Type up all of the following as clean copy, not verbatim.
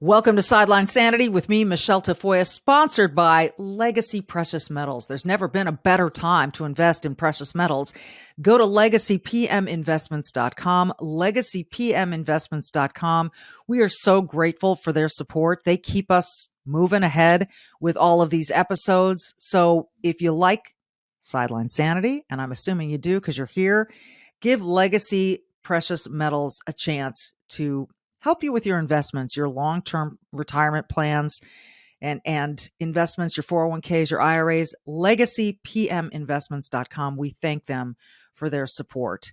Welcome to Sideline Sanity with me, Michelle Tafoya, sponsored by Legacy Precious Metals. There's never been a better time to invest in precious metals. Go to legacypminvestments.com, legacypminvestments.com. We are so grateful for their support. They keep us moving ahead with all of these episodes. So if you like Sideline Sanity, and I'm assuming you do because you're here, give Legacy Precious Metals a chance to help you with your investments, your long-term retirement plans and investments, your 401ks, your IRAs, legacypminvestments.com. We thank them for their support.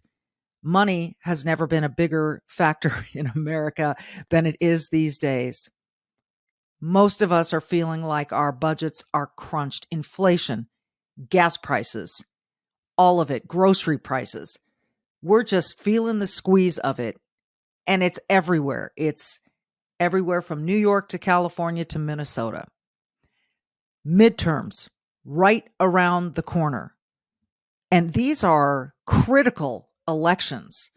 Money has never been a bigger factor in America than it is these days. Most of us are feeling like our budgets are crunched. Inflation, gas prices, all of it, grocery prices. We're just feeling the squeeze of it. And it's everywhere. It's everywhere from New York to California to Minnesota. Midterms right around the corner. And these are critical elections.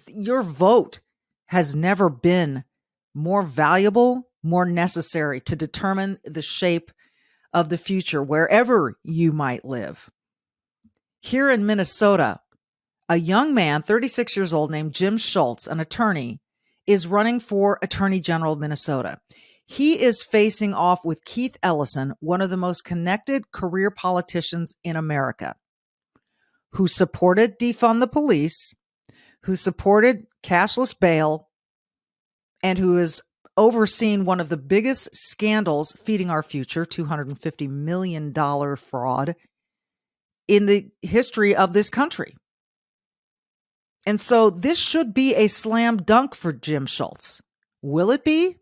Your vote has never been more valuable, more necessary to determine the shape of the future wherever you might live. Here in Minnesota, a young man, 36 years old, named Jim Schultz, an attorney, is running for Attorney General of Minnesota. He is facing off with Keith Ellison, one of the most connected career politicians in America, who supported defund the police, who supported cashless bail, and who has overseen one of the biggest scandals feeding our future, $250 million fraud, in the history of this country. And so this should be a slam dunk for Jim Schultz. Will it be?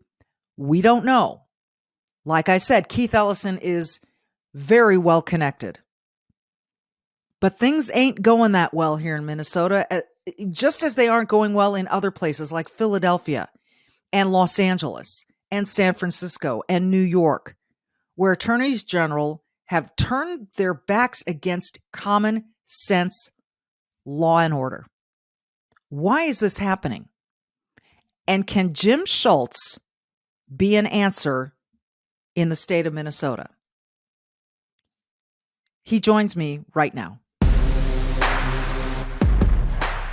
We don't know. Like I said, Keith Ellison is very well connected. But things ain't going that well here in Minnesota, just as they aren't going well in other places like Philadelphia and Los Angeles and San Francisco and New York, where attorneys general have turned their backs against common sense law and order. Why is this happening? And can Jim Schultz be an answer in the state of Minnesota? He joins me right now.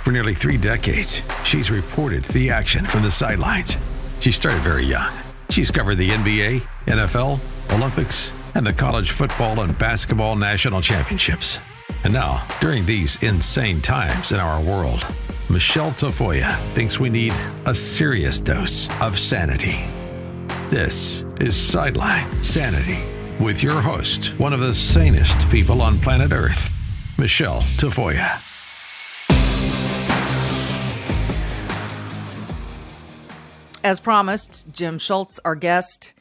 For nearly 3 decades, she's reported the action from the sidelines. She started very young. She's covered the NBA, NFL, Olympics, and the college football and basketball national championships. And now, during these insane times in our world, Michelle Tafoya thinks we need a serious dose of sanity. This is Sideline Sanity with your host, one of the sanest people on planet Earth, Michelle Tafoya. As promised, Jim Schultz, our guest,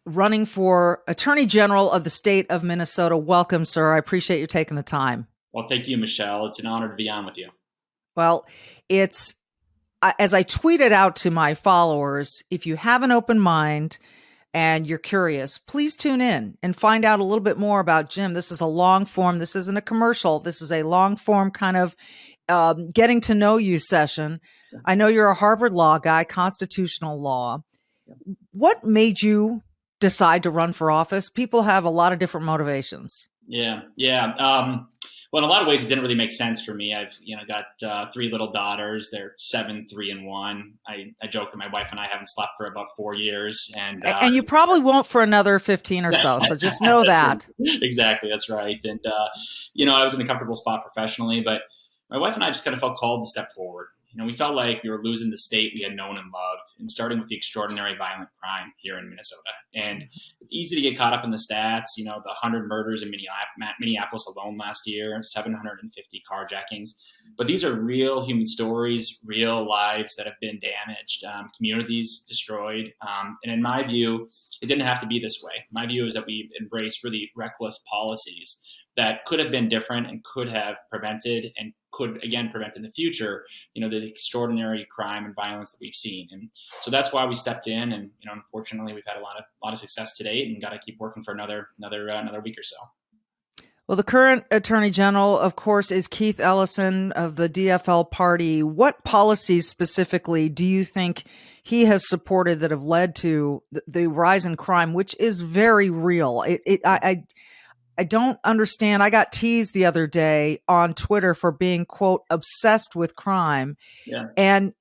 running for Attorney General of the state of Minnesota. Welcome, sir. I appreciate you taking the time. Well, thank you, Michelle. It's an honor to be on with you. Well, it's, as I tweeted out to my followers, if you have an open mind and you're curious, please tune in and find out a little bit more about Jim. This is a long form. This isn't a commercial. This is a long form kind of getting to know you session. I know you're a Harvard Law guy, constitutional law. What made you decide to run for office? People have a lot of different motivations. Yeah. Well, in a lot of ways, it didn't really make sense for me. I've, got 3 little daughters. They're 7, 3, and 1. I joke that my wife and I haven't slept for about 4 years, and you probably won't for another 15 or so. So just know that. Exactly, that's right. And I was in a comfortable spot professionally, but my wife and I just kind of felt called to step forward. We felt like we were losing the state we had known and loved, and starting with the extraordinary violent crime here in Minnesota. And it's easy to get caught up in the stats, the 100 murders in Minneapolis alone last year, 750 carjackings. But these are real human stories, real lives that have been damaged, communities destroyed. And in my view, it didn't have to be this way. My view is that we embrace really reckless policies that could have been different and could have prevented and could, again, prevent in the future, the extraordinary crime and violence that we've seen. And so that's why we stepped in. And, unfortunately, we've had a lot of success to date and got to keep working for another week or so. Well, the current Attorney General, of course, is Keith Ellison of the DFL party. What policies specifically do you think he has supported that have led to the rise in crime, which is very real. I don't understand. I got teased the other day on Twitter for being, quote, obsessed with crime. Yeah. And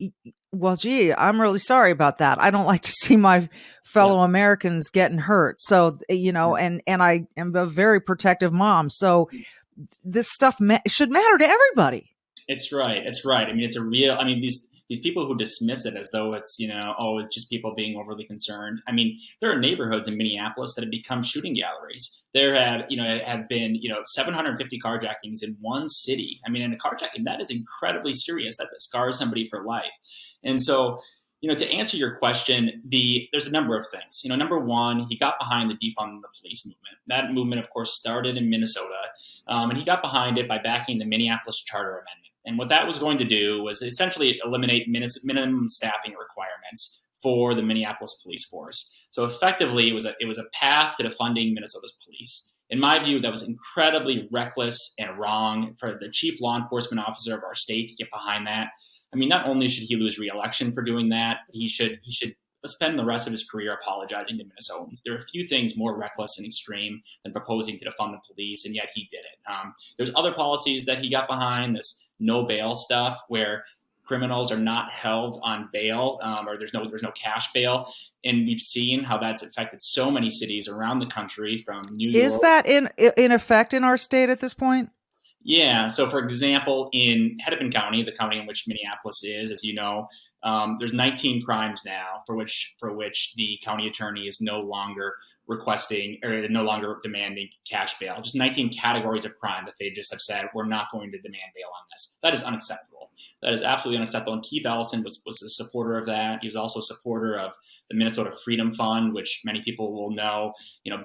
well, gee, I'm really sorry about that. I don't like to see my fellow Americans getting hurt. So, and I am a very protective mom. So this stuff should matter to everybody. It's right. It's right. I mean, it's a real, I mean, these people who dismiss it as though it's, it's just people being overly concerned. I mean, there are neighborhoods in Minneapolis that have become shooting galleries. There have been, 750 carjackings in one city. I mean, in a carjacking, that is incredibly serious. That scars somebody for life. And so, to answer your question, there's a number of things. Number one, he got behind the defund the police movement. That movement, of course, started in Minnesota, and he got behind it by backing the Minneapolis Charter Amendment. And what that was going to do was essentially eliminate minimum staffing requirements for the Minneapolis police force. So effectively, it was a path to defunding Minnesota's police. In my view, that was incredibly reckless and wrong for the chief law enforcement officer of our state to get behind that. I mean, not only should he lose re-election for doing that, but he should spend the rest of his career apologizing to Minnesotans. There are a few things more reckless and extreme than proposing to defund the police, and yet he did it. There's other policies that he got behind, this no bail stuff, where criminals are not held on bail, or there's no cash bail. And we've seen how that's affected so many cities around the country, from New York. Is that in effect in our state at this point? Yeah. So, for example, in Hennepin County, the county in which Minneapolis is, as you know, there's 19 crimes now for which the county attorney is no longer requesting or no longer demanding cash bail. Just 19 categories of crime that they just have said, we're not going to demand bail on this. That is unacceptable. That is absolutely unacceptable. And Keith Ellison was a supporter of that. He was also a supporter of the Minnesota Freedom Fund, which many people will know,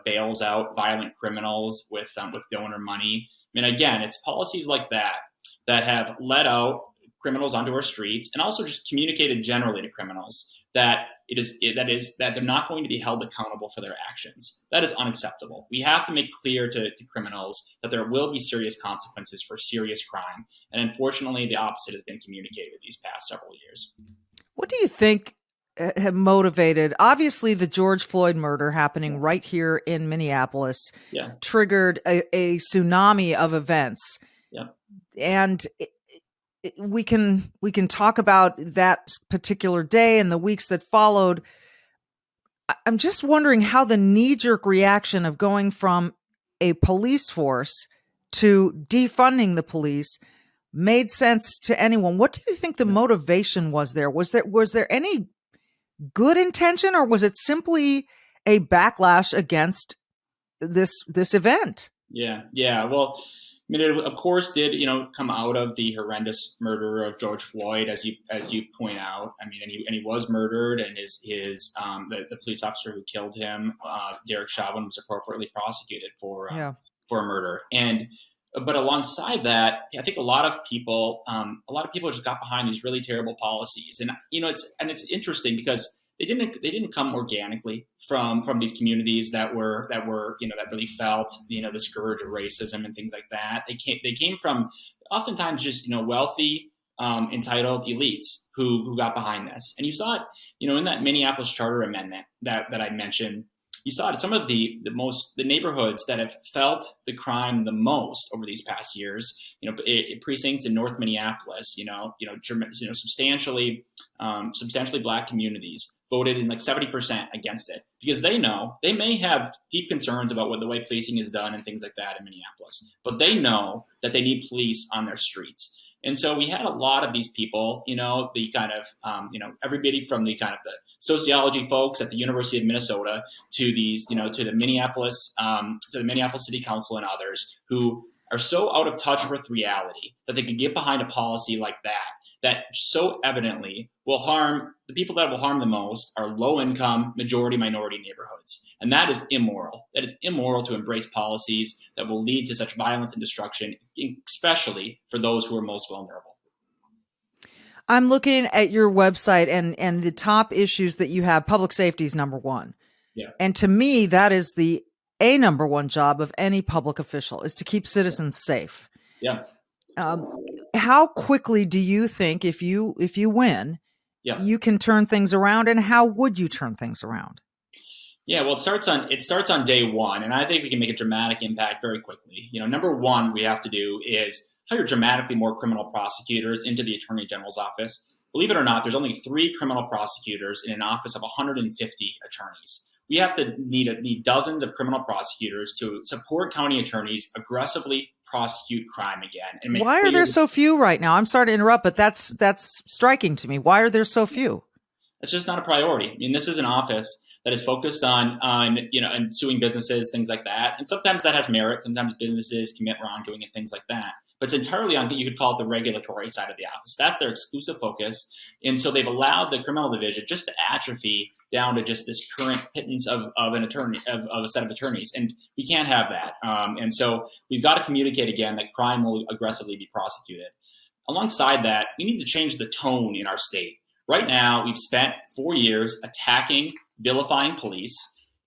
bails out violent criminals with donor money. I mean, again, it's policies like that have let out criminals onto our streets, and also just communicated generally to criminals that they're not going to be held accountable for their actions. That is unacceptable. We have to make clear to criminals that there will be serious consequences for serious crime. And unfortunately, the opposite has been communicated these past several years. What do you think have motivated? Obviously, the George Floyd murder happening right here in Minneapolis triggered a tsunami of events. Yeah. And we can talk about that particular day and the weeks that followed. I'm just wondering how the knee-jerk reaction of going from a police force to defunding the police made sense to anyone. What do you think the motivation was there? Was there any good intention, or was it simply a backlash against this event? Yeah. Well, I mean, it of course did, come out of the horrendous murder of George Floyd, as you point out. I mean, and he was murdered, and the police officer who killed him, Derek Chauvin, was appropriately prosecuted for murder. But alongside that, I think a lot of people just got behind these really terrible policies, and it's interesting because they didn't come organically from these communities that really felt the scourge of racism and things like that. They came from oftentimes just wealthy, entitled elites who got behind this, and you saw it in that Minneapolis Charter Amendment that I mentioned. You saw it. Some of the neighborhoods that have felt the crime the most over these past years, precincts in North Minneapolis, substantially Black communities voted in like 70% against it, because they know they may have deep concerns about the way policing is done and things like that in Minneapolis, but they know that they need police on their streets. And so we had a lot of these people, the kind of, everybody from the kind of the sociology folks at the University of Minnesota to these, to the Minneapolis City Council and others who are so out of touch with reality that they can get behind a policy like that so evidently will harm the people that will harm the most are low income, majority minority neighborhoods. And that is immoral. That is immoral to embrace policies that will lead to such violence and destruction, especially for those who are most vulnerable. I'm looking at your website, and the top issues that you have, public safety is number one. Yeah. And to me, that is the number one job of any public official, is to keep citizens safe. Yeah. How quickly do you think, if you win, Yeah. you can turn things around, and how would you turn things around? Yeah, well, it starts on day one, and I think we can make a dramatic impact very quickly. Number one we have to do is hire dramatically more criminal prosecutors into the Attorney General's office. Believe it or not, there's only 3 criminal prosecutors in an office of 150 attorneys. We have to need dozens of criminal prosecutors to support county attorneys aggressively prosecute crime again. And Why are there so few right now? I'm sorry to interrupt, but that's striking to me. Why are there so few? It's just not a priority. I mean, this is an office that is focused on and suing businesses, things like that. And sometimes that has merit. Sometimes businesses commit wrongdoing and things like that. But it's entirely on, you could call it the regulatory side of the office. That's their exclusive focus. And so they've allowed the criminal division just to atrophy down to just this current pittance of an attorney, of a set of attorneys. And we can't have that. And so we've got to communicate again that crime will aggressively be prosecuted. Alongside that, we need to change the tone in our state. Right now, we've spent 4 years attacking, vilifying police,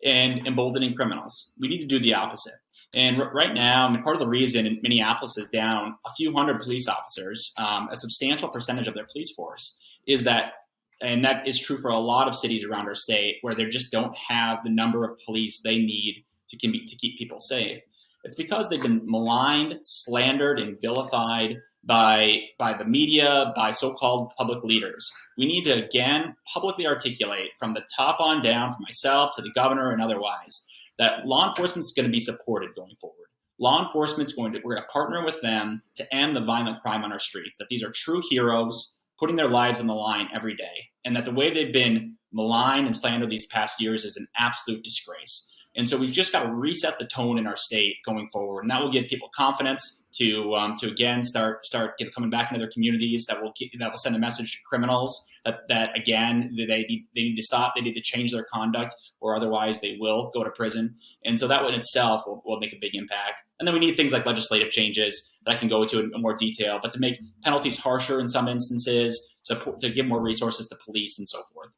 and emboldening criminals. We need to do the opposite. And right now, I mean, part of the reason Minneapolis is down a few hundred police officers, a substantial percentage of their police force, is that, and that is true for a lot of cities around our state, where they just don't have the number of police they need to keep people safe. It's because they've been maligned, slandered, and vilified by the media, by so-called public leaders. We need to, again, publicly articulate from the top on down, from myself to the governor and otherwise, that law enforcement is going to be supported going forward. Law enforcement's we're going to partner with them to end the violent crime on our streets, that these are true heroes putting their lives on the line every day, and that the way they've been maligned and slandered these past years is an absolute disgrace. And so we've just got to reset the tone in our state going forward, and that will give people confidence to again start coming back into their communities. That will send a message to criminals that again they need to stop. They need to change their conduct, or otherwise they will go to prison. And so that in itself will make a big impact. And then we need things like legislative changes that I can go into in more detail, but to make penalties harsher in some instances, to give more resources to police and so forth.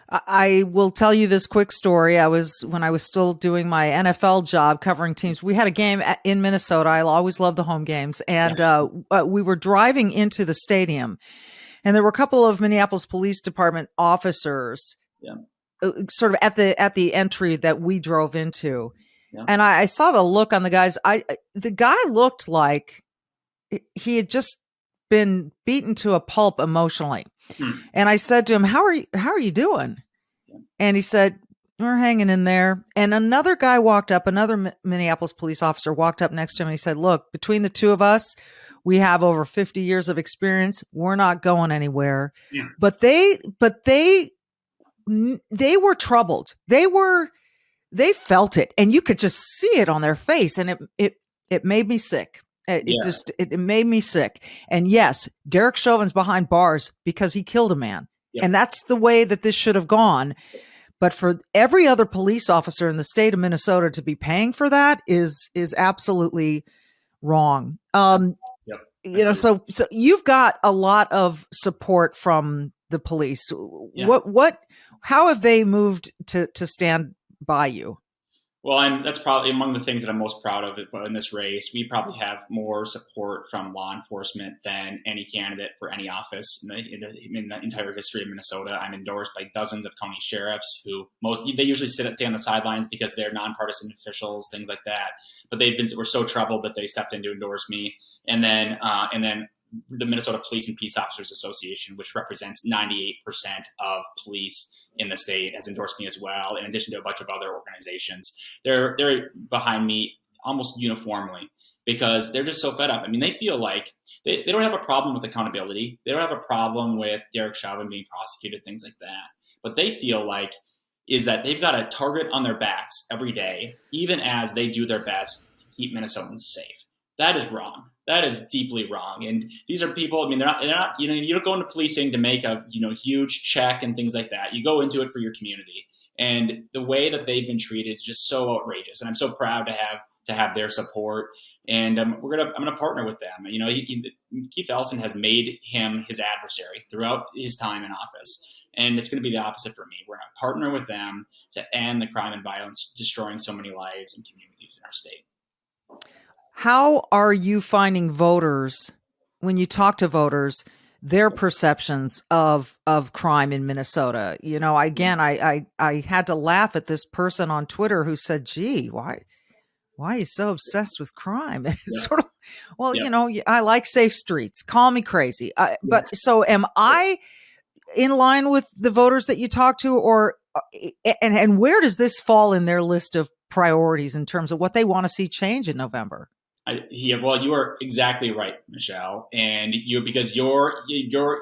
I will tell you this quick story. When I was still doing my NFL job covering teams, we had a game in Minnesota. I always love the home games. And we were driving into the stadium, and there were a couple of Minneapolis Police Department officers sort of at the entry that we drove into. Yeah. And I saw the look on the guys. The guy looked like he had just been beaten to a pulp emotionally. And I said to him, how are you doing? And he said, we're hanging in there. And another guy walked up, another Minneapolis police officer walked up next to him, and he said, look, between the two of us, we have over 50 years of experience. We're not going anywhere. Yeah. But they were troubled. They felt it, and you could just see it on their face. And it made me sick. It made me sick. And yes, Derek Chauvin's behind bars because he killed a man. Yep. And that's the way that this should have gone. But for every other police officer in the state of Minnesota to be paying for that is absolutely wrong. So you've got a lot of support from the police. Yeah. How have they moved to stand by you? Well, that's probably among the things that I'm most proud of in this race. We probably have more support from law enforcement than any candidate for any office in the entire history of Minnesota. I'm endorsed by dozens of county sheriffs who they usually stay on the sidelines because they're nonpartisan officials, things like that. But we're so troubled that they stepped in to endorse me. And then the Minnesota Police and Peace Officers Association, which represents 98% of police in the state, has endorsed me as well, in addition to a bunch of other organizations. They're behind me almost uniformly because they're just so fed up. I mean, they feel like they don't have a problem with accountability. They don't have a problem with Derek Chauvin being prosecuted, things like that. But they feel like is that they've got a target on their backs every day, even as they do their best to keep Minnesotans safe. That is wrong. That is deeply wrong. And these are people, I mean, they're not, you don't go into policing to make a, huge check and things like that. You go into it for your community. And the way that they've been treated is just so outrageous. And I'm so proud to have their support. And I'm going to partner with them. Keith Ellison has made him his adversary throughout his time in office. And it's going to be the opposite for me. We're going to partner with them to end the crime and violence, destroying so many lives and communities in our state. How are you finding voters, when you talk to voters, their perceptions of crime in Minnesota. You know, again, I had to laugh at this person on Twitter who said, "Gee, why are you so obsessed with crime?" And it's sort of, well, you know, I like safe streets. Call me crazy, but so am I in line with the voters that you talk to, or and where does this fall in their list of priorities in terms of what they want to see change in November? Well, you are exactly right, Michelle, and because you're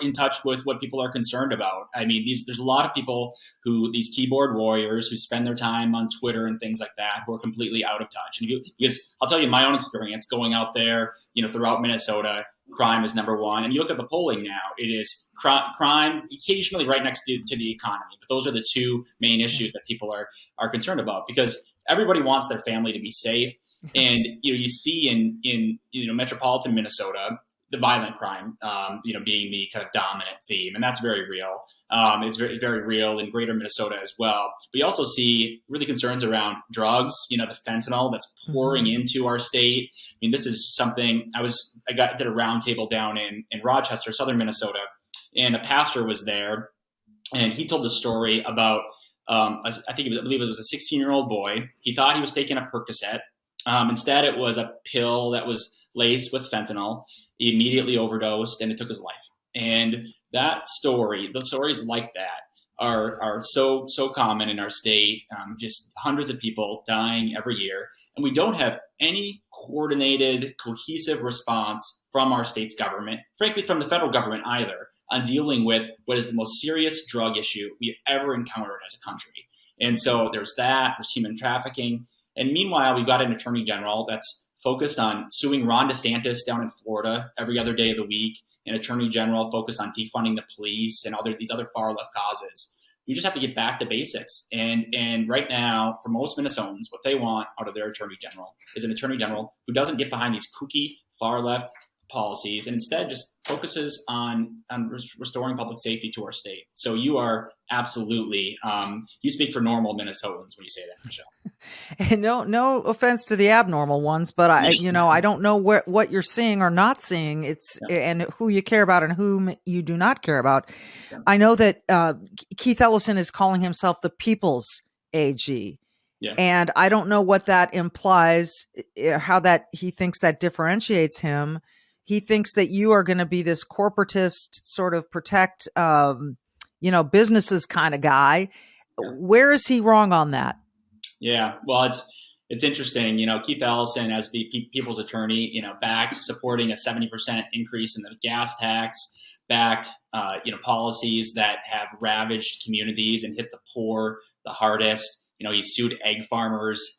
in touch with what people are concerned about. I mean, there's a lot of people these keyboard warriors who spend their time on Twitter and things like that, who are completely out of touch. And because I'll tell you my own experience going out there, throughout Minnesota, crime is number one. And you look at the polling now; it is crime, occasionally right next to the economy. But those are the two main issues that people are concerned about, because everybody wants their family to be safe. And you see in metropolitan Minnesota, the violent crime being the kind of dominant theme, and that's very real. It's very, very real in greater Minnesota as well. But you also see really concerns around drugs. The fentanyl that's pouring into our state. I mean, this is something I did a roundtable down in Rochester, southern Minnesota, and a pastor was there, and he told the story about I believe it was a 16-year-old boy. He thought he was taking a Percocet. Instead, it was a pill that was laced with fentanyl. He immediately overdosed, and it took his life. And the stories like that are so common in our state. Just hundreds of people dying every year, and we don't have any coordinated, cohesive response from our state's government, frankly, from the federal government either, on dealing with what is the most serious drug issue we've ever encountered as a country. And so there's human trafficking. And meanwhile, we've got an attorney general that's focused on suing Ron DeSantis down in Florida every other day of the week, an attorney general focused on defunding the police and these other far left causes. We just have to get back to basics. And right now, for most Minnesotans, what they want out of their attorney general is an attorney general who doesn't get behind these kooky far left policies and instead just focuses on restoring public safety to our state. So you are absolutely, you speak for normal Minnesotans when you say that, Michelle. And no offense to the abnormal ones, but I don't know what you're seeing or not seeing. And who you care about and whom you do not care about. Yeah. I know that Keith Ellison is calling himself the People's AG. Yeah. And I don't know what that implies, how that he thinks that differentiates him. He thinks that you are going to be this corporatist sort of protect, businesses kind of guy. Yeah. Where is he wrong on that? Yeah, well, it's interesting. Keith Ellison, as the people's attorney, backed supporting a 70% increase in the gas tax, backed policies that have ravaged communities and hit the poor the hardest. He sued egg farmers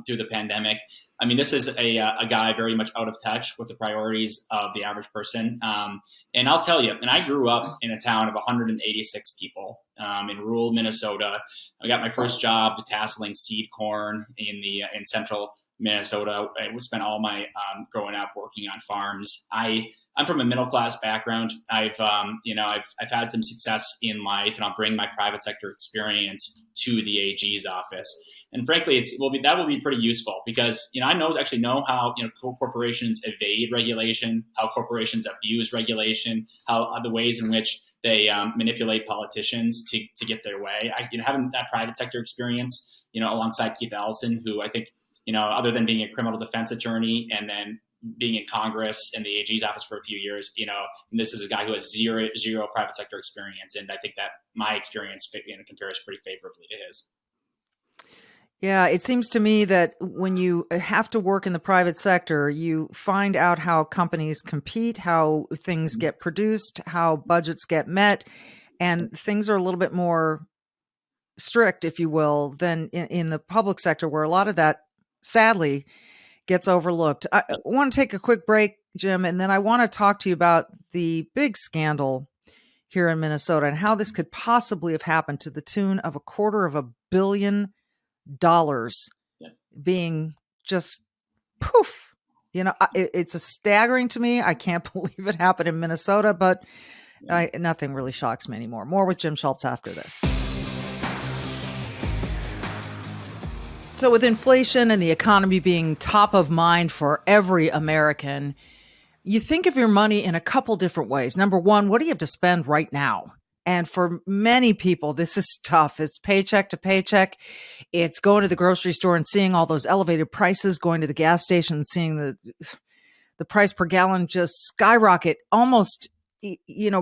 through the pandemic. I mean, this is a guy very much out of touch with the priorities of the average person. And I'll tell you, and I grew up in a town of 186 people in rural Minnesota. I got my first job detasseling seed corn in central Minnesota. I spent all my growing up working on farms. I'm from a middle class background. I've had some success in life, and I'll bring my private sector experience to the AG's office. And frankly, that will be pretty useful because I know how corporations evade regulation, how corporations abuse regulation, how the ways in which they manipulate politicians to get their way. Having that private sector experience, alongside Keith Ellison, who I think other than being a criminal defense attorney and then being in Congress and the AG's office for a few years, and this is a guy who has zero private sector experience, and I think that my experience compares pretty favorably to his. Yeah, it seems to me that when you have to work in the private sector, you find out how companies compete, how things get produced, how budgets get met, and things are a little bit more strict, if you will, than in the public sector, where a lot of that, sadly, gets overlooked. I want to take a quick break, Jim, and then I want to talk to you about the big scandal here in Minnesota and how this could possibly have happened to the tune of $250 million being just poof. It's staggering to me. I can't believe it happened in Minnesota, but nothing really shocks me anymore. More with Jim Schultz after this. So with inflation and the economy being top of mind for every American, you think of your money in a couple different ways. Number one, what do you have to spend right now? And for many people, this is tough. It's paycheck to paycheck. It's going to the grocery store and seeing all those elevated prices, going to the gas station and seeing the price per gallon just skyrocket almost,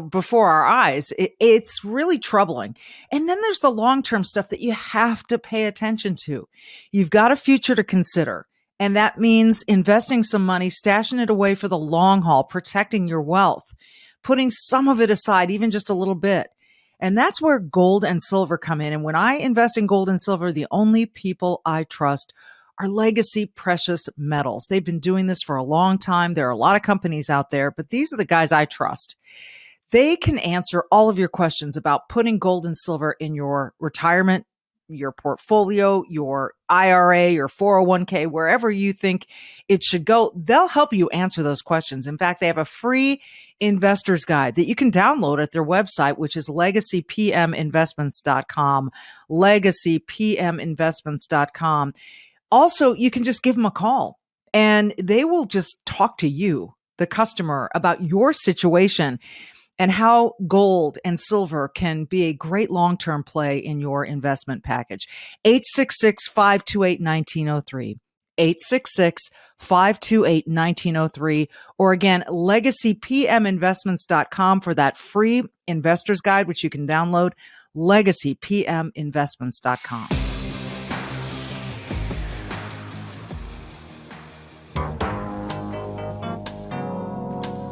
before our eyes. It's really troubling. And then there's the long-term stuff that you have to pay attention to. You've got a future to consider. And that means investing some money, stashing it away for the long haul, protecting your wealth, putting some of it aside, even just a little bit. And that's where gold and silver come in. And when I invest in gold and silver, the only people I trust are Legacy Precious Metals. They've been doing this for a long time. There are a lot of companies out there, but these are the guys I trust. They can answer all of your questions about putting gold and silver in your retirement, your portfolio, your IRA, your 401k, wherever you think it should go. They'll help you answer those questions. In fact, they have a free investor's guide that you can download at their website, which is legacypminvestments.com, legacypminvestments.com. Also, you can just give them a call and they will just talk to you, the customer, about your situation and how gold and silver can be a great long-term play in your investment package. 866-528-1903. 866-528-1903. Or again, legacypminvestments.com for that free investor's guide, which you can download, legacypminvestments.com.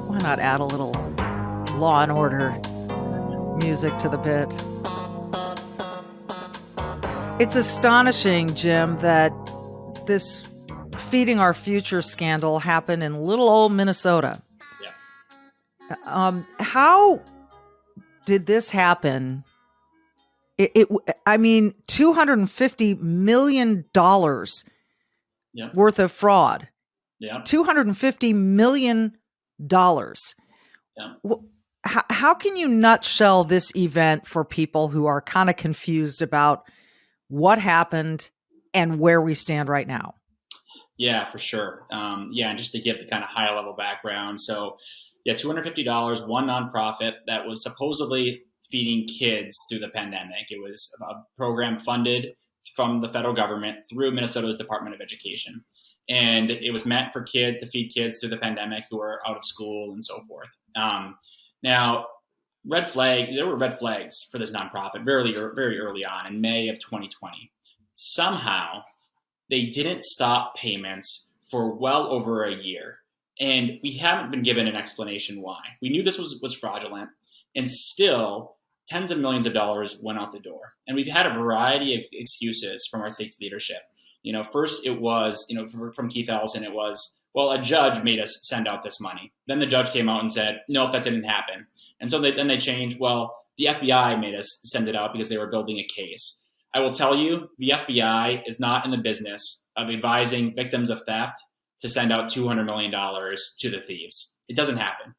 Why not add a little Law and Order music to the bit? It's astonishing, Jim, that this feeding our future scandal happened in little old Minnesota. Yeah. How did this happen? $250 million worth of fraud. Yeah. $250 million. Yeah. How can you nutshell this event for people who are kind of confused about what happened and where we stand right now? Yeah, for sure. And just to give the kind of high level background. So $250, one nonprofit that was supposedly feeding kids through the pandemic. It was a program funded from the federal government through Minnesota's Department of Education. And it was meant for kids to feed kids through the pandemic who are out of school and so forth. Now, there were red flags for this nonprofit very early on in May of 2020. Somehow, they didn't stop payments for well over a year. And we haven't been given an explanation why. We knew this was fraudulent, and still tens of millions of dollars went out the door. And we've had a variety of excuses from our state's leadership. First it was, from Keith Ellison, it was, well, a judge made us send out this money. Then the judge came out and said, nope, that didn't happen. And so then they changed, well, the FBI made us send it out because they were building a case. I will tell you, the FBI is not in the business of advising victims of theft to send out $200 million to the thieves. It doesn't happen.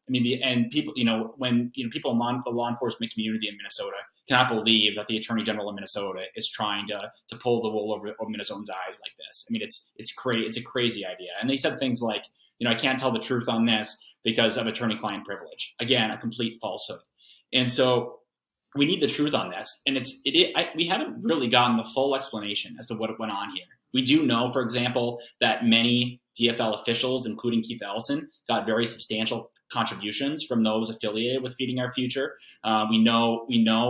People, when people in the law enforcement community in Minnesota cannot believe that the Attorney General of Minnesota is trying to pull the wool over Minnesotans' eyes like this. It's crazy. It's a crazy idea. And they said things like, I can't tell the truth on this because of attorney-client privilege. Again, a complete falsehood. And so we need the truth on this. And we haven't really gotten the full explanation as to what went on here. We do know, for example, that many DFL officials, including Keith Ellison, got very substantial contributions from those affiliated with Feeding Our Future. We know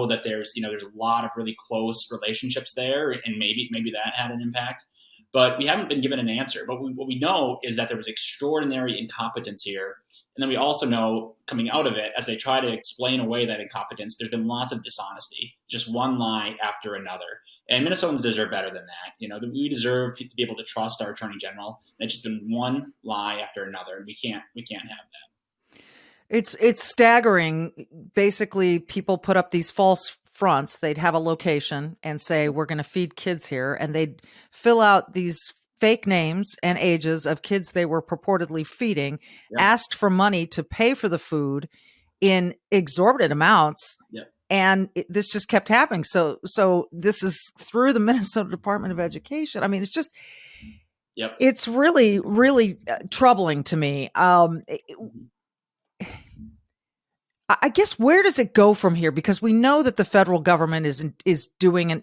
that there's a lot of really close relationships there, and maybe that had an impact. But we haven't been given an answer. But what we know is that there was extraordinary incompetence here. And then we also know, coming out of it, as they try to explain away that incompetence, there's been lots of dishonesty, just one lie after another. And Minnesotans deserve better than that. We deserve to be able to trust our Attorney General. And it's just been one lie after another, and we can't have that. It's staggering. Basically, people put up these false fronts. They'd have a location and say, we're going to feed kids here. And they'd fill out these fake names and ages of kids they were purportedly feeding, asked for money to pay for the food in exorbitant amounts. Yep. And this just kept happening. So this is through the Minnesota Department of Education. It's just, it's really, really troubling to me. I guess where does it go from here? Because we know that the federal government is doing and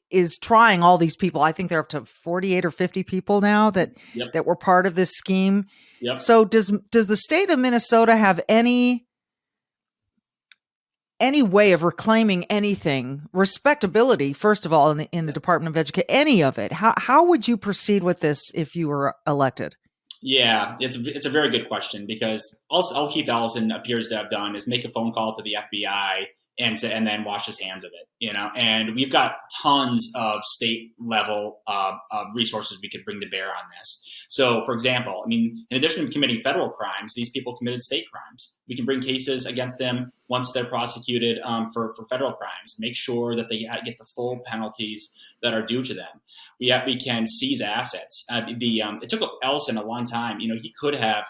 is trying all these people. I think they're up to 48 or 50 people now that were part of this scheme. Yep. So does the state of Minnesota have any way of reclaiming anything, respectability, first of all, in the Department of Education, any of it? How would you proceed with this if you were elected? Yeah, it's a very good question, because all Keith Ellison appears to have done is make a phone call to the FBI and then wash his hands of it, and we've got tons of state level resources we could bring to bear on this. So, for example, in addition to committing federal crimes, these people committed state crimes. We can bring cases against them once they're prosecuted for federal crimes, make sure that they get the full penalties that are due to them. We can seize assets. It took Ellison a long time. He could have,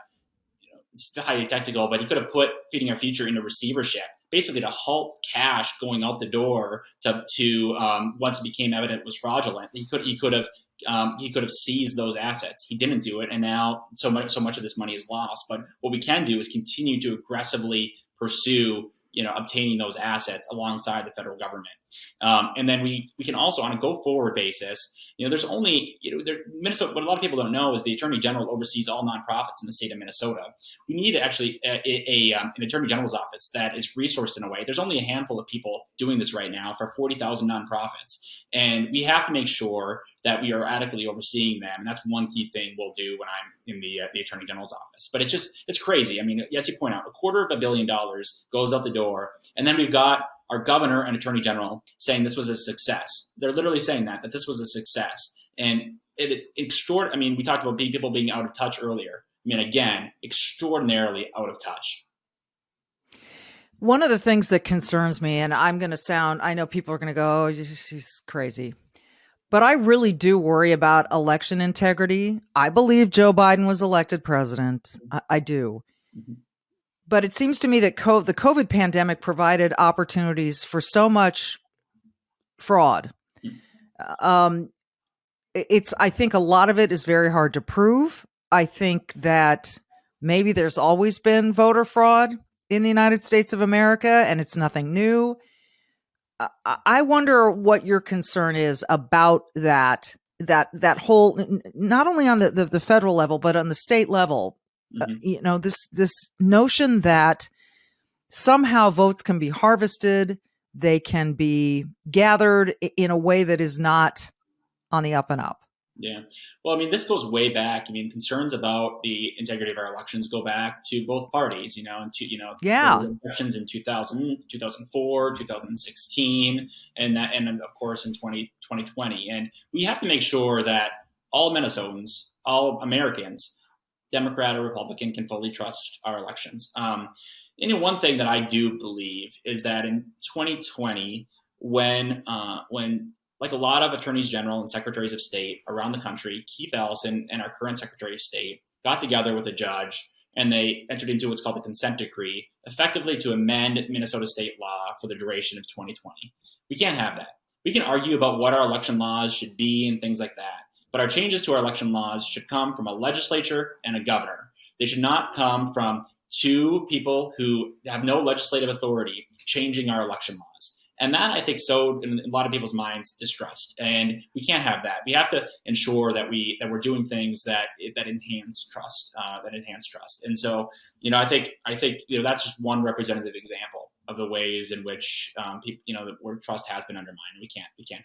it's highly technical, but he could have put Feeding Our Future into receivership, basically to halt cash going out the door to once it became evident it was fraudulent. He could have seized those assets. He didn't do it, and now so much of this money is lost. But what we can do is continue to aggressively pursue obtaining those assets alongside the federal government. And then we can also, on a go forward basis, there's only, Minnesota, what a lot of people don't know is the Attorney General oversees all nonprofits in the state of Minnesota. We need actually an Attorney General's office that is resourced in a way. There's only a handful of people doing this right now for 40,000 nonprofits. And we have to make sure that we are adequately overseeing them. And that's one key thing we'll do when I'm in the Attorney General's office. But it's crazy. As you point out, $250 million goes out the door. And then we've got our governor and attorney general saying this was a success. They're literally saying that this was a success. And we talked about people being out of touch earlier. Again, extraordinarily out of touch. One of the things that concerns me, and I know people are going to go, oh, she's crazy, but I really do worry about election integrity. I believe Joe Biden was elected president. I do. Mm-hmm. But it seems to me that the COVID pandemic provided opportunities for so much fraud. I think a lot of it is very hard to prove. I think that maybe there's always been voter fraud in the United States of America, and it's nothing new. I wonder what your concern is about that whole, not only on the federal level, but on the state level. Mm-hmm. This notion that somehow votes can be harvested, they can be gathered in a way that is not on the up and up. Yeah. Well, this goes way back. Concerns about the integrity of our elections go back to both parties, elections in 2000, 2004, 2016, and of course in 2020. And we have to make sure that all Minnesotans, all Americans, Democrat or Republican, can fully trust our elections. One thing that I do believe is that in 2020, when like a lot of attorneys general and secretaries of state around the country, Keith Ellison and our current Secretary of State got together with a judge, and they entered into what's called the consent decree, effectively to amend Minnesota state law for the duration of 2020. We can't have that. We can argue about what our election laws should be and things like that. But our changes to our election laws should come from a legislature and a governor. They should not come from two people who have no legislative authority changing our election laws. And that, I think, sowed in a lot of people's minds distrust. And we can't have that. We have to ensure that we're doing things that enhance trust. And so, I think that's just one representative example of the ways in which where trust has been undermined. We can't have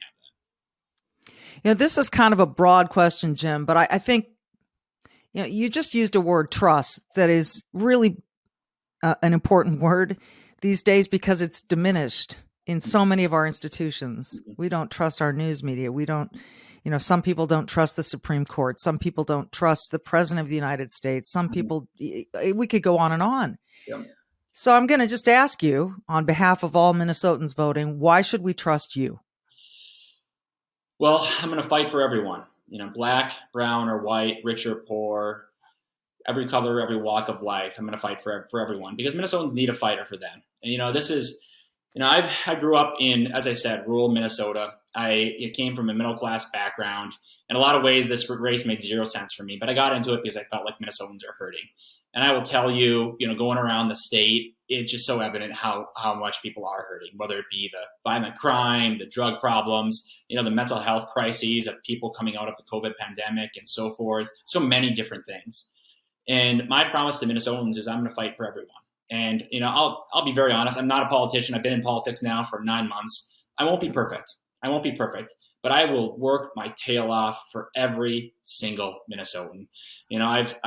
that. This is kind of a broad question, Jim, but I think, you just used a word, trust, that is really an important word these days because it's diminished in so many of our institutions. We don't trust our news media. We don't, some people don't trust the Supreme Court. Some people don't trust the President of the United States. Some people, we could go on and on. Yeah. So I'm going to just ask you, on behalf of all Minnesotans voting, why should we trust you? Well, I'm going to fight for everyone, black, brown, or white, rich or poor, every color, every walk of life. I'm going to fight for everyone because Minnesotans need a fighter for them. And this is, I grew up in, as I said, rural Minnesota. I came from a middle-class background. In a lot of ways, this race made zero sense for me, but I got into it because I felt like Minnesotans are hurting. And I will tell you, going around the state, it's just so evident how much people are hurting, whether it be the violent crime, the drug problems, the mental health crises of people coming out of the COVID pandemic and so forth. So many different things. And my promise to Minnesotans is I'm going to fight for everyone. And, I'll be very honest. I'm not a politician. I've been in politics now for 9 months. I won't be perfect. But I will work my tail off for every single Minnesotan. I've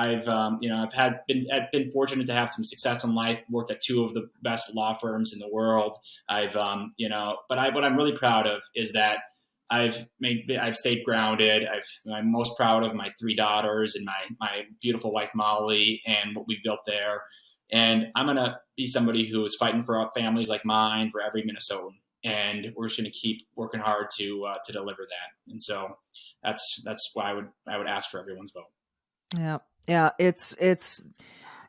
been fortunate to have some success in life. Worked at 2 of the best law firms in the world. But what I'm really proud of is that I've stayed grounded. I'm most proud of my 3 daughters and my beautiful wife Molly and what we've built there. And I'm gonna be somebody who is fighting for families like mine, for every Minnesotan. And we're just going to keep working hard to deliver that. And so that's why I would ask for everyone's vote. Yeah. It's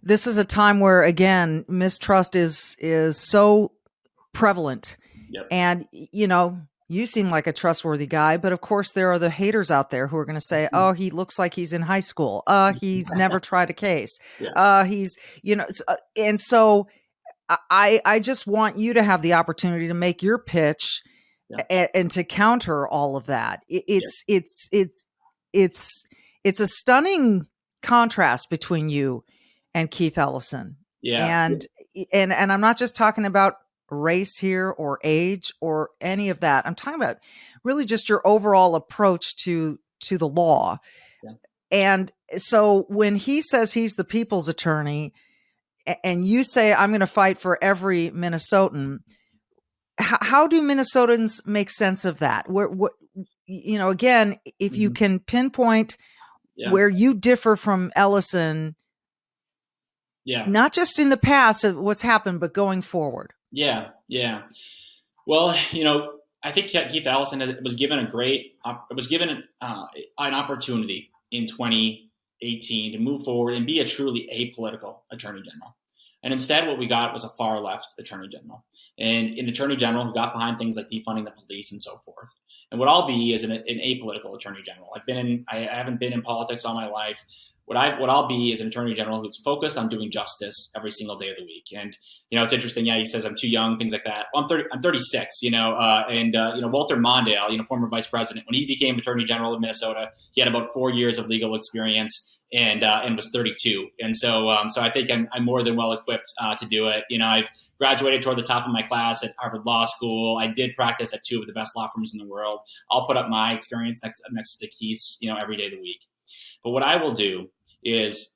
this is a time where, again, mistrust is so prevalent. Yep. And you seem like a trustworthy guy, but of course there are the haters out there who are going to say, "Oh, he looks like he's in high school. He's never tried a case. Yeah. He's and so." I just want you to have the opportunity to make your pitch and to counter all of that. It's a stunning contrast between you and Keith Ellison. Yeah. And I'm not just talking about race here or age or any of that. I'm talking about really just your overall approach to the law. Yeah. And so when he says he's the people's attorney, and you say, I'm going to fight for every Minnesotan, how do Minnesotans make sense of that? Again, if you can pinpoint where you differ from Ellison, not just in the past of what's happened, but going forward. Yeah. Well, I think Keith Ellison was given an opportunity in 2018 to move forward and be a truly apolitical attorney general. And instead, what we got was a far left attorney general, and an attorney general who got behind things like defunding the police and so forth. And what I'll be is an apolitical attorney general. I haven't been in politics all my life. What I'll be is an attorney general who's focused on doing justice every single day of the week. And it's interesting. Yeah, he says I'm too young, things like that. Well, I'm 36. Walter Mondale, former vice president, when he became attorney general of Minnesota, he had about 4 years of legal experience. And was 32, and so I think I'm more than well equipped to do it. I've graduated toward the top of my class at Harvard Law School. I did practice at 2 of the best law firms in the world. I'll put up my experience next to Keith's, every day of the week. But what I will do is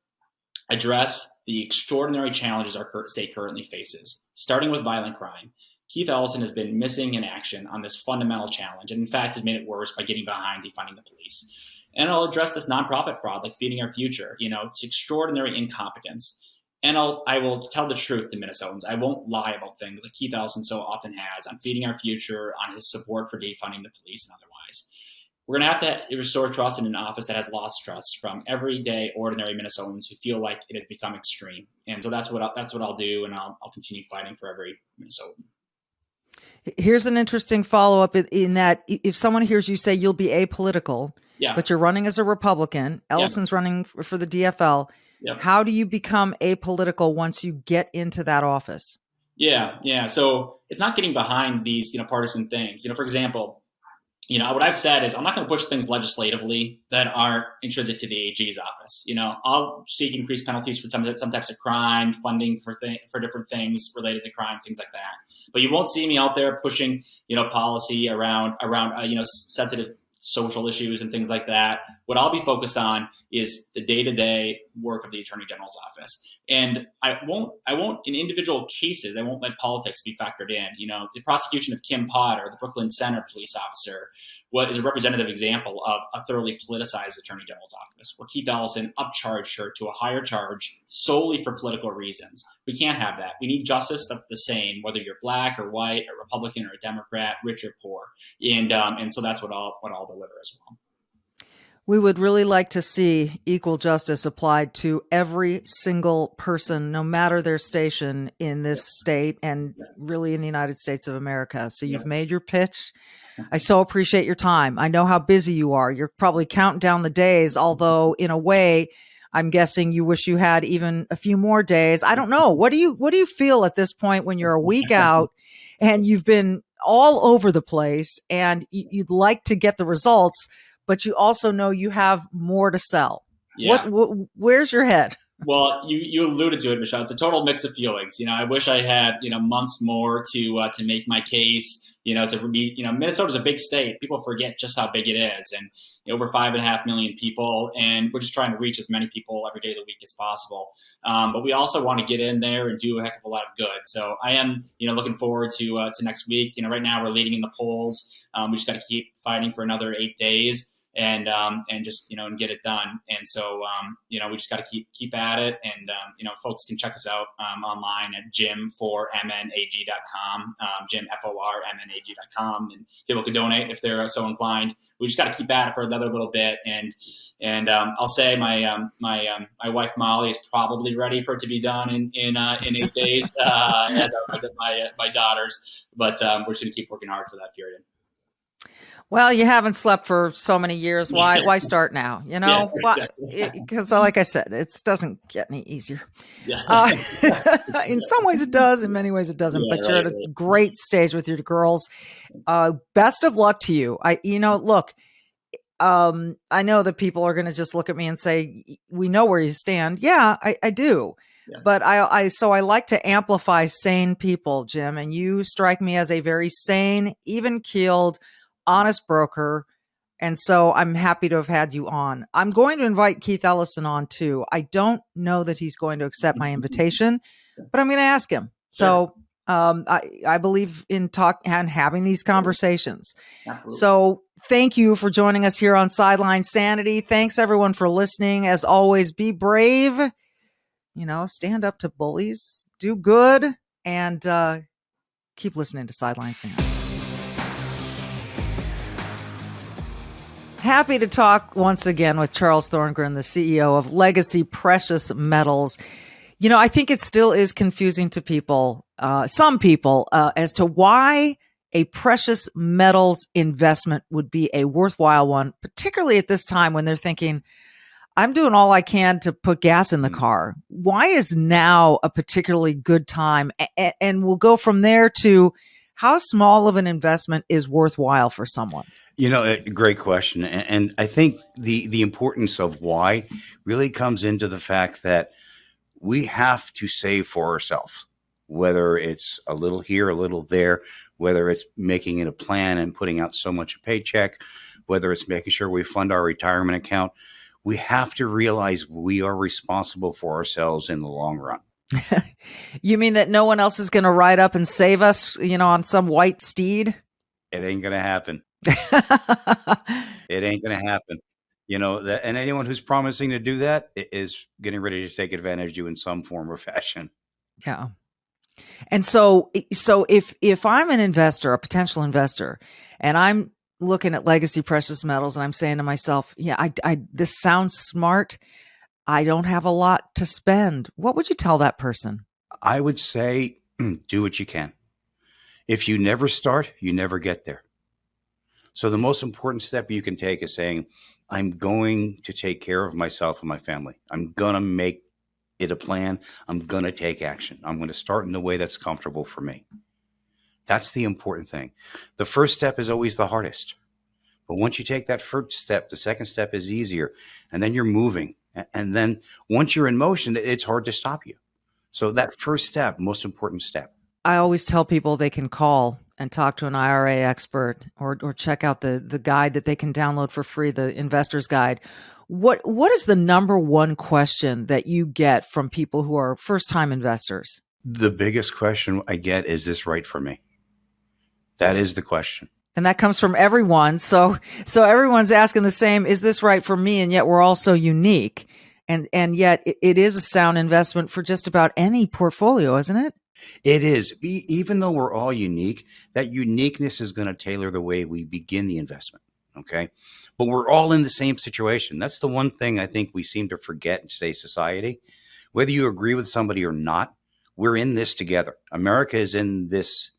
address the extraordinary challenges our state currently faces, starting with violent crime. Keith Ellison has been missing in action on this fundamental challenge, and in fact has made it worse by getting behind defunding the police. And I'll address this nonprofit fraud, like Feeding Our Future. It's extraordinary incompetence. And I will tell the truth to Minnesotans. I won't lie about things like Keith Ellison so often has on Feeding Our Future, on his support for defunding the police and otherwise. We're going to have to restore trust in an office that has lost trust from everyday, ordinary Minnesotans who feel like it has become extreme. And so that's what I'll do, and I'll continue fighting for every Minnesotan. Here's an interesting follow-up in that if someone hears you say you'll be apolitical, but you're running as a Republican, Ellison's running for the DFL, how do you become apolitical once you get into that office? Yeah. So it's not getting behind these, partisan things. For example, what I've said is I'm not going to push things legislatively that aren't intrinsic to the AG's office. I'll seek increased penalties for some types of crime, funding for different things related to crime, things like that. But you won't see me out there pushing, policy around sensitive social issues and things like that. What I'll be focused on is the day-to-day work of the Attorney General's office. And I won't in individual cases, I won't let politics be factored in. The prosecution of Kim Potter, the Brooklyn Center police officer, is a representative example of a thoroughly politicized Attorney General's office, where Keith Ellison upcharged her to a higher charge solely for political reasons. We can't have that. We need justice that's the same, whether you're black or white, a Republican or a Democrat, rich or poor. And so that's what I'll deliver as well. We would really like to see equal justice applied to every single person, no matter their station in this state and really in the United States of America. So you've made your pitch. I so appreciate your time. I know how busy you are. You're probably counting down the days, although in a way, I'm guessing you wish you had even a few more days. I don't know. What do you feel at this point when you're a week out and you've been all over the place and you'd like to get the results, but you also know you have more to sell? Yeah. Where's your head? Well, you alluded to it, Michelle. It's a total mix of feelings. I wish I had, months more to make my case, to be, Minnesota's a big state. People forget just how big it is, and over 5.5 million people. And we're just trying to reach as many people every day of the week as possible. But we also want to get in there and do a heck of a lot of good. So I am, looking forward to next week. Right now we're leading in the polls. We just got to keep fighting for another 8 days. And just, and get it done. And so, we just got to keep at it. And, folks can check us out online at jim4mnag.com, jim4mnag.com, and people can donate if they're so inclined. We just got to keep at it for another little bit. And I'll say my wife, Molly, is probably ready for it to be done in 8 days, as are my daughters, but we're just going to keep working hard for that period. Well, you haven't slept for so many years. Why start now? Yes, Because like I said, it doesn't get any easier. Yeah. In some ways it does. In many ways it doesn't. Yeah, but you're at a great stage with your girls. Best of luck to you. Look, I know that people are going to just look at me and say, we know where you stand. Yeah, I do. Yeah. But I like to amplify sane people, Jim. And you strike me as a very sane, even-keeled, honest broker. And so I'm happy to have had you on. I'm going to invite Keith Ellison on too. I don't know that he's going to accept my invitation, but I'm going to ask him. Sure. So I believe in having these conversations. Absolutely. So thank you for joining us here on Sideline Sanity. Thanks everyone for listening. As always, be brave, stand up to bullies, do good, and keep listening to Sideline Sanity. Happy to talk once again with Charles Thorngren, the CEO of Legacy Precious Metals. I think it still is confusing to people, some people, as to why a precious metals investment would be a worthwhile one, particularly at this time when they're thinking, I'm doing all I can to put gas in the car. Why is now a particularly good time? And we'll go from there to how small of an investment is worthwhile for someone. A great question. And I think the importance of why really comes into the fact that we have to save for ourselves, whether it's a little here, a little there, whether it's making it a plan and putting out so much a paycheck, whether it's making sure we fund our retirement account. We have to realize we are responsible for ourselves in the long run. You mean that no one else is going to ride up and save us, on some white steed? It ain't going to happen. It ain't going to happen. And anyone who's promising to do that is getting ready to take advantage of you in some form or fashion. Yeah. And so if I'm an investor, a potential investor, and I'm looking at Legacy Precious Metals and I'm saying to myself, yeah, this sounds smart. I don't have a lot to spend. What would you tell that person? I would say, do what you can. If you never start, you never get there. So the most important step you can take is saying, I'm going to take care of myself and my family. I'm going to make it a plan. I'm going to take action. I'm going to start in the way that's comfortable for me. That's the important thing. The first step is always the hardest. But once you take that first step, the second step is easier. And then you're moving. And then once you're in motion, it's hard to stop you. So that first step, most important step. I always tell people they can call and talk to an IRA expert or check out the guide that they can download for free, the Investor's Guide. What is the number one question that you get from people who are first-time investors? The biggest question I get is this right for me? That is the question. And that comes from everyone. So everyone's asking the same, is this right for me? And yet we're all so unique. And yet it is a sound investment for just about any portfolio, isn't it? It is. Even though we're all unique, that uniqueness is going to tailor the way we begin the investment. Okay. But we're all in the same situation. That's the one thing I think we seem to forget in today's society. Whether you agree with somebody or not, we're in this together. America is in this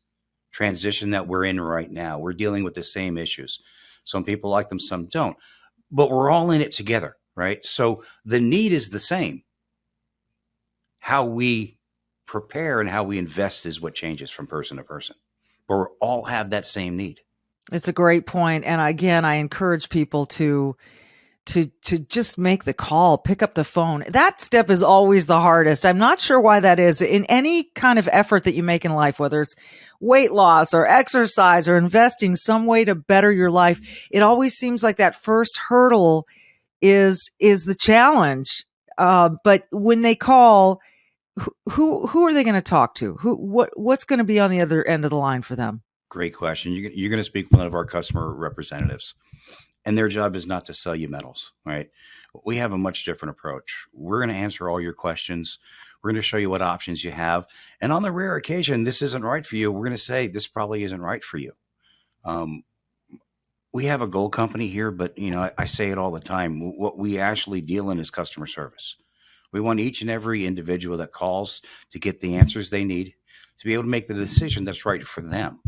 transition that we're in right now. We're dealing with the same issues. Some people like them, some don't. But we're all in it together. right? So the need is the same. How we prepare and how we invest is what changes from person to person. But we all have that same need. It's a great point. And again, I encourage people to just make the call, pick up the phone. That step is always the hardest. I'm not sure why that is. In any kind of effort that you make in life, whether it's weight loss or exercise or investing some way to better your life, it always seems like that first hurdle is the challenge. But when they call, who are they going to talk to? What's going to be on the other end of the line for them? Great question. You're going to speak with one of our customer representatives, and their job is not to sell you metals, right? We have a much different approach. We're going to answer all your questions. We're going to show you what options you have. And on the rare occasion, this isn't right for you, we're going to say, this probably isn't right for you. We have a gold company here, but I say it all the time. What we actually deal in is customer service. We want each and every individual that calls to get the answers they need to be able to make the decision that's right for them.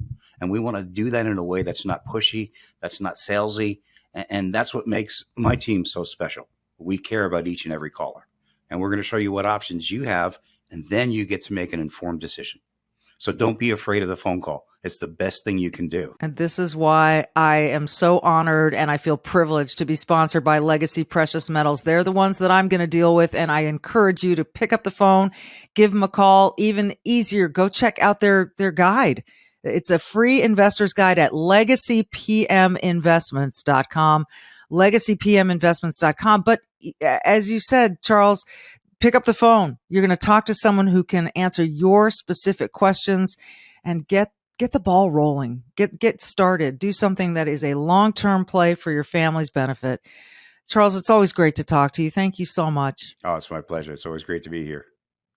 And we want to do that in a way that's not pushy, that's not salesy. And that's what makes my team so special. We care about each and every caller. And we're going to show you what options you have, and then you get to make an informed decision. So don't be afraid of the phone call. It's the best thing you can do. And this is why I am so honored and I feel privileged to be sponsored by Legacy Precious Metals. They're the ones that I'm going to deal with. And I encourage you to pick up the phone, give them a call. Even easier, go check out their guide. It's a free investor's guide at legacypminvestments.com, legacypminvestments.com. But as you said, Charles, pick up the phone. You're going to talk to someone who can answer your specific questions and get the ball rolling, get started, do something that is a long-term play for your family's benefit. Charles, it's always great to talk to you. Thank you so much. Oh, it's my pleasure. It's always great to be here.